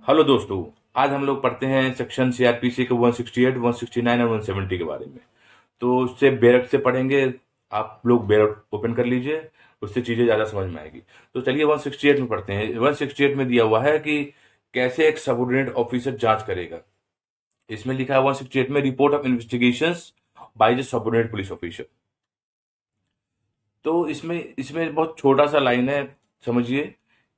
Hello दोस्तों। आज हम लोग पढ़ते हैं सेक्शन सीआरपीसी के 168, 169 और 170 के बारे में। तो उससे बेरक से पढ़ेंगे। आप लोग बेरक ओपन कर लीजिए, उससे चीज़ें ज़्यादा समझ में आएगी। तो चलिए 168 में पढ़ते हैं। 168 में दिया हुआ है कि कैसे एक सबऑर्डिनेट ऑफिसर जांच करेगा। इसमें लिखा है 168 में, report of investigations by the subordinate police officer. तो इसमें इसमें बहुत छोटा सा लाइन है, समझिए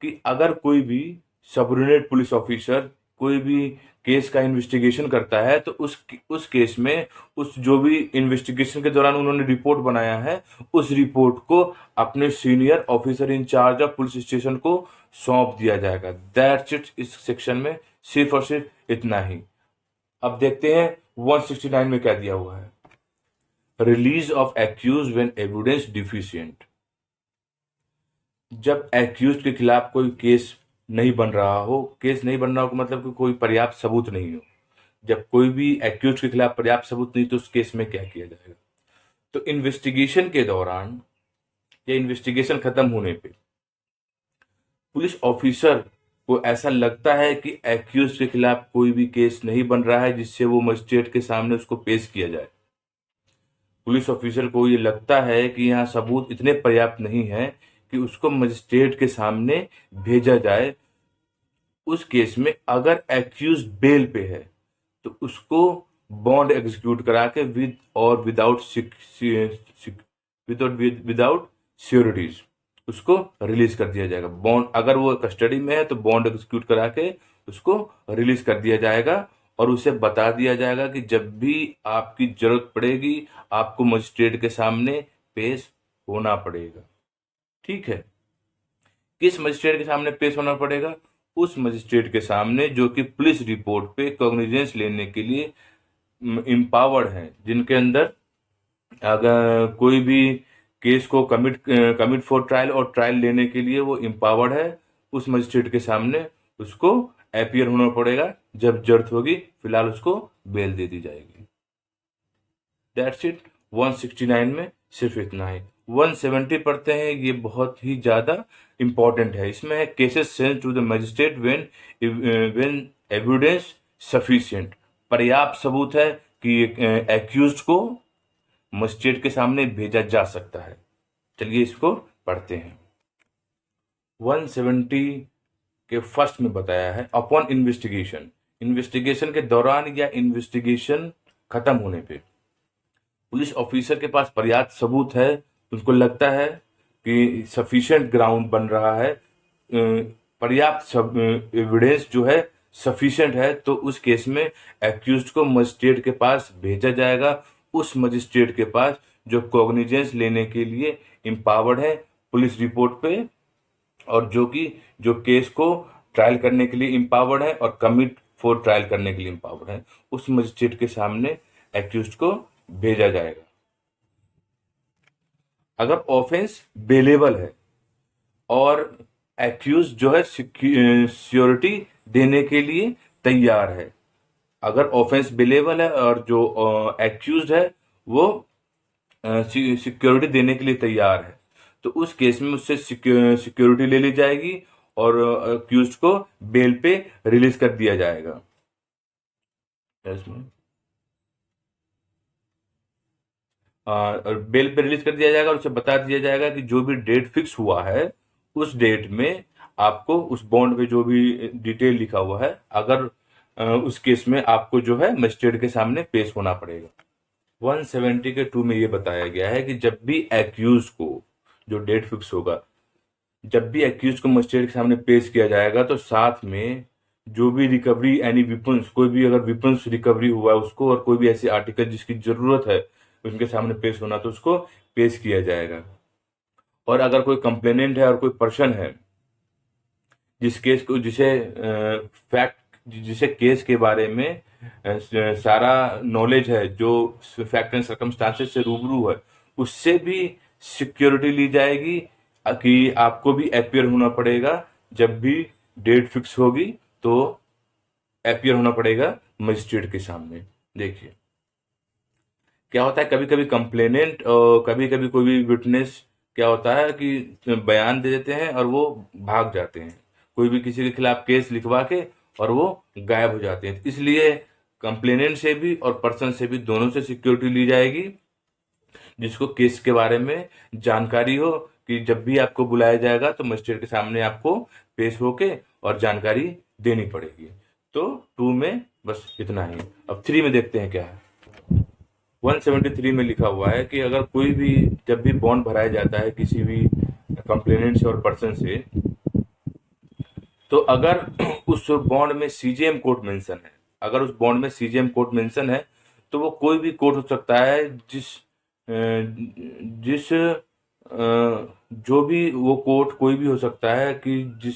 कि अगर कोई भी सबऑर्डिनेट पुलिस ऑफिसर कोई भी केस का इन्वेस्टिगेशन करता है तो उस केस में उस जो भी इन्वेस्टिगेशन के दौरान उन्होंने रिपोर्ट बनाया है, उस रिपोर्ट को अपने senior officer incharge of police station को सौंप दिया जाएगा। That's it. इस सेक्शन में सिर्फ और सिर्फ इतना ही। अब देखते हैं 169 में क्या दिया हुआ है। Release of accused when evidence deficient. जब एक्यूज के खिलाफ कोई केस नहीं बन रहा हो, केस नहीं बन रहा हो का मतलब कि कोई पर्याप्त सबूत नहीं हो। जब कोई भी एक्यूज के खिलाफ पर्याप्त सबूत नहीं तो उस केस में क्या किया जाएगा। तो इन्वेस्टिगेशन के दौरान या इन्वेस्टिगेशन खत्म होने पे पुलिस ऑफिसर को ऐसा लगता है कि एक्यूज के खिलाफ कोई भी केस नहीं बन रहा है जिससे वो मजिस्ट्रेट के सामने उसको पेश किया जाए। पुलिस ऑफिसर को ये लगता है कि यहाँ सबूत इतने पर्याप्त नहीं है कि उसको मजिस्ट्रेट के सामने भेजा जाए। उस केस में अगर एक्यूज बेल पे है तो उसको बॉन्ड एग्जीक्यूट करा के विद और विदाउट विदाउट श्योरिटीज उसको रिलीज कर दिया जाएगा। बॉन्ड अगर वो कस्टडी में है तो बॉन्ड एग्जीक्यूट करा के उसको रिलीज कर दिया जाएगा और उसे बता दिया जाएगा कि जब भी आपकी जरूरत पड़ेगी आपको मजिस्ट्रेट के सामने पेश होना पड़ेगा। ठीक है। किस मजिस्ट्रेट के सामने पेश होना पड़ेगा? उस मजिस्ट्रेट के सामने जो कि पुलिस रिपोर्ट पे कॉग्निजेंस लेने के लिए इम्पावर्ड हैं, जिनके अंदर अगर कोई भी केस को कमिट फॉर ट्रायल और ट्रायल लेने के लिए वो इम्पावर्ड है। उस मजिस्ट्रेट के सामने उसको अपीयर होना पड़ेगा। जब जरूरत होगी फिलहाल उसको बेल दे दी जाएगी। That's it. 169 में सिर्फ इतना ही। 170 पढ़ते हैं, ये बहुत ही ज्यादा इंपॉर्टेंट है। इसमें है cases send to the magistrate when evidence sufficient. पर्याप्त सबूत है कि एक्यूज्ड को मजिस्ट्रेट के सामने भेजा जा सकता है। चलिए इसको पढ़ते हैं। 170 के फर्स्ट में बताया है, अपॉन इन्वेस्टिगेशन। इन्वेस्टिगेशन के दौरान या इन्वेस्टिगेशन खत्म होने पे पुलिस ऑफिसर के पास पर्याप्त सबूत है, उनको लगता है कि सफिशिएंट ग्राउंड बन रहा है, पर्याप्त एविडेंस जो है सफिशिएंट है, तो उस केस में एक्यूज्ड को मजिस्ट्रेट के पास भेजा जाएगा। उस मजिस्ट्रेट के पास जो कॉग्निजेंस लेने के लिए इम्पावर्ड है पुलिस रिपोर्ट पे, और जो केस को ट्रायल करने के लिए इम्पावर्ड है और कमिट फॉर ट्रायल करने के लिए इम्पावर्ड है, उस मजिस्ट्रेट के सामने एक्यूज्ड को भेजा जाएगा। अगर ऑफेंस बेलेबल है और एक्यूज जो है सिक्योरिटी देने के लिए तैयार है, अगर ऑफेंस बेलेबल है और जो एक्यूज है वो सिक्योरिटी देने के लिए तैयार है, तो उस केस में उससे सिक्योरिटी ले ली जाएगी और एक्यूज को बेल पे रिलीज कर दिया जाएगा। इसमें और बेल पे रिलीज कर दिया जाएगा और उसे बता दिया जाएगा कि जो भी डेट फिक्स हुआ है उस डेट में आपको उस बॉन्ड पे जो भी डिटेल लिखा हुआ है, अगर उस केस में आपको जो है मजिस्ट्रेट के सामने पेश होना पड़ेगा। 170 के 2 में ये बताया गया है कि जब भी एक्यूज को जो डेट फिक्स होगा, जब भी एक्यूज को मजिस्ट्रेट के सामने पेश किया जाएगा तो साथ में जो भी रिकवरी एनी विपन्स, कोई भी अगर विपन्स रिकवरी हुआ है उसको और कोई भी ऐसी आर्टिकल जिसकी जरूरत है उनके सामने पेश होना तो उसको पेश किया जाएगा। और अगर कोई कंप्लेनेंट है और कोई पर्सन है जिस केस को फैक्ट जिसे केस के बारे में सारा नॉलेज है, जो फैक्ट एंड सर्कमस्टांसेस से रूबरू है, उससे भी सिक्योरिटी ली जाएगी कि आपको भी अपीयर होना पड़ेगा। जब भी डेट फिक्स होगी तो अपीयर होना पड़ेगा मजिस्ट्रेट के सामने। देखिए क्या होता है, कभी कभी कंप्लेनेंट और कभी कभी कोई भी विटनेस क्या होता है कि बयान दे देते हैं और वो भाग जाते हैं। कोई भी किसी के खिलाफ केस लिखवा के और वो गायब हो जाते हैं। इसलिए कंप्लेनेंट से भी और पर्सन से भी दोनों से सिक्योरिटी ली जाएगी, जिसको केस के बारे में जानकारी हो, कि जब भी आपको बुलाया जाएगा तो मजिस्ट्रेट के सामने आपको पेश होके और जानकारी देनी पड़ेगी। तो 2 में बस इतना ही। अब 3 में देखते हैं क्या है। 173 में लिखा हुआ है कि अगर कोई भी, जब भी बॉन्ड भराया जाता है किसी भी कंप्लेनेंट से और पर्सन से, तो अगर उस बॉन्ड में सीजेएम कोर्ट मेंशन है, अगर उस बॉन्ड में सीजेएम कोर्ट मेंशन है, तो वो कोई भी कोर्ट हो सकता है, जिस जो भी वो कोर्ट कोई भी हो सकता है, कि जिस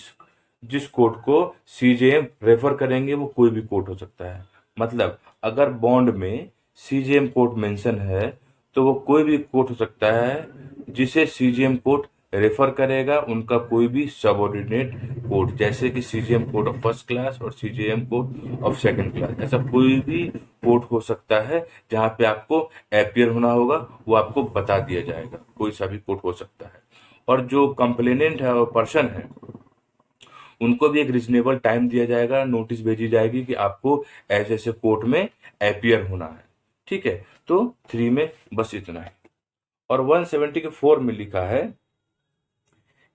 जिस कोर्ट को सीजेएम रेफर करेंगे वो कोई भी कोर्ट हो सकता है। मतलब अगर बॉन्ड में सीजेएम कोर्ट मेंशन है तो वो कोई भी कोर्ट हो सकता है जिसे सीजेएम कोर्ट रेफर करेगा, उनका कोई भी सबऑर्डिनेट कोर्ट, जैसे कि CJM court of first class और CJM court of second class, ऐसा कोई भी कोर्ट हो सकता है जहां पे आपको अपीयर होना होगा, वो आपको बता दिया जाएगा। कोई सा भी कोर्ट हो सकता है। और जो कंप्लेनेंट है और पर्सन है, उनको भी एक रिजनेबल टाइम दिया जाएगा, नोटिस भेजी जाएगी कि आपको ऐसे ऐसे कोर्ट में अपीयर होना है। ठीक है, तो 3 में बस इतना है। और 170 के 4 में लिखा है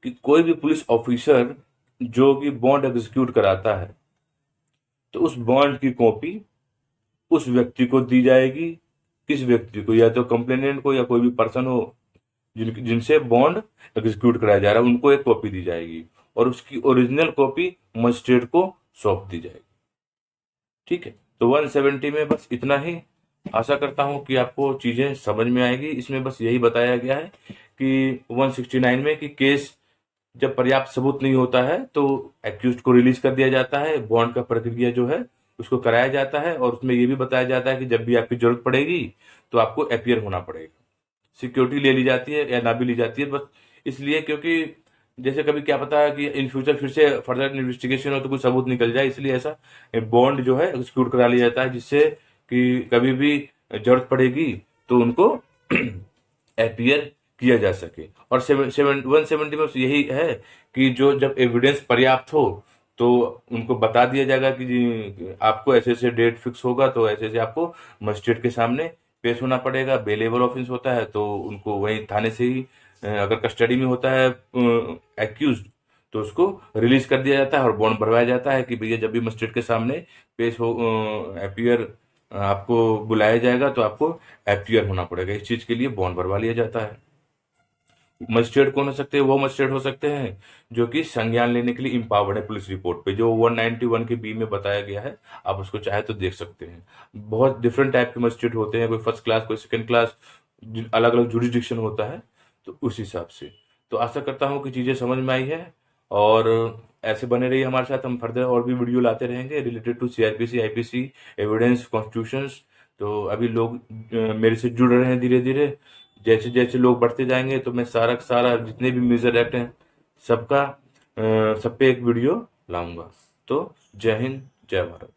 कि कोई भी पुलिस ऑफिसर जो कि बॉन्ड एग्जीक्यूट कराता है, तो उस बॉन्ड की कॉपी उस व्यक्ति को दी जाएगी। किस व्यक्ति को? या तो कंप्लेनेंट को या कोई भी पर्सन हो जिनसे बॉन्ड एग्जीक्यूट कराया जा रहा है, उनको एक कॉपी दी जाएगी और उसकी ओरिजिनल कॉपी मजिस्ट्रेट को सौंप दी जाएगी। ठीक है, तो 170 में बस इतना ही। आशा करता हूं कि आपको चीजें समझ में आएगी। इसमें बस यही बताया गया है कि 169 में कि केस जब पर्याप्त सबूत नहीं होता है तो एक्यूज्ड को रिलीज कर दिया जाता है, बॉन्ड का प्रक्रिया जो है उसको कराया जाता है, और उसमें ये भी बताया जाता है कि जब भी आपकी जरूरत पड़ेगी तो आपको अपीयर होना पड़ेगा। सिक्योरिटी ले ली जाती है या ना भी ली जाती है, बस इसलिए क्योंकि जैसे कभी क्या पता है कि इन फ्यूचर फिर से फर्दर इन्वेस्टिगेशन हो तो कुछ सबूत निकल जाए, इसलिए ऐसा बॉन्ड जो है एग्जीक्यूट करा लिया जाता है, जिससे कि कभी भी जरूरत पड़ेगी तो उनको अपीयर किया जा सके। और 170 में यही है कि जो जब एविडेंस पर्याप्त हो तो उनको बता दिया जाएगा कि जी आपको ऐसे ऐसे डेट फिक्स होगा, तो ऐसे ऐसे आपको मजिस्ट्रेट के सामने पेश होना पड़ेगा। बेलेबल ऑफेंस होता है तो उनको वहीं थाने से ही, अगर कस्टडी में होता है एक्यूज, तो उसको रिलीज कर दिया जाता है और बॉन्ड भरवाया जाता है कि भैया जब भी मजिस्ट्रेट के सामने पेश हो, अपीयर आपको बुलाया जाएगा तो आपको अपीयर होना पड़ेगा। इस चीज के लिए बॉन्ड भरवा लिया जाता है। मजिस्ट्रेट कौन हो सकते हैं? वो मजिस्ट्रेट हो सकते हैं जो कि संज्ञान लेने के लिए इम्पावर्ड है। पुलिस रिपोर्ट पे जो 191 के बी में बताया गया है, आप उसको चाहे तो देख सकते हैं। बहुत डिफरेंट टाइप के मजिस्ट्रेट होते हैं, कोई फर्स्ट क्लास, कोई सेकंड क्लास, अलग अलग जुरिस्डिक्शन होता है, तो उस हिसाब से। तो आशा करता हूँ कि चीजें समझ में आई है, और ऐसे बने रहिए हमारे साथ। हम फर्दर और भी वीडियो लाते रहेंगे related to CrPC, IPC, evidence, constitutions. तो अभी लोग मेरे से जुड़ रहे हैं धीरे धीरे। जैसे जैसे लोग बढ़ते जाएंगे तो मैं सारा का सारा जितने भी मेजर एक्ट हैं सबका सब पे एक वीडियो लाऊंगा। तो जय हिंद, जय भारत।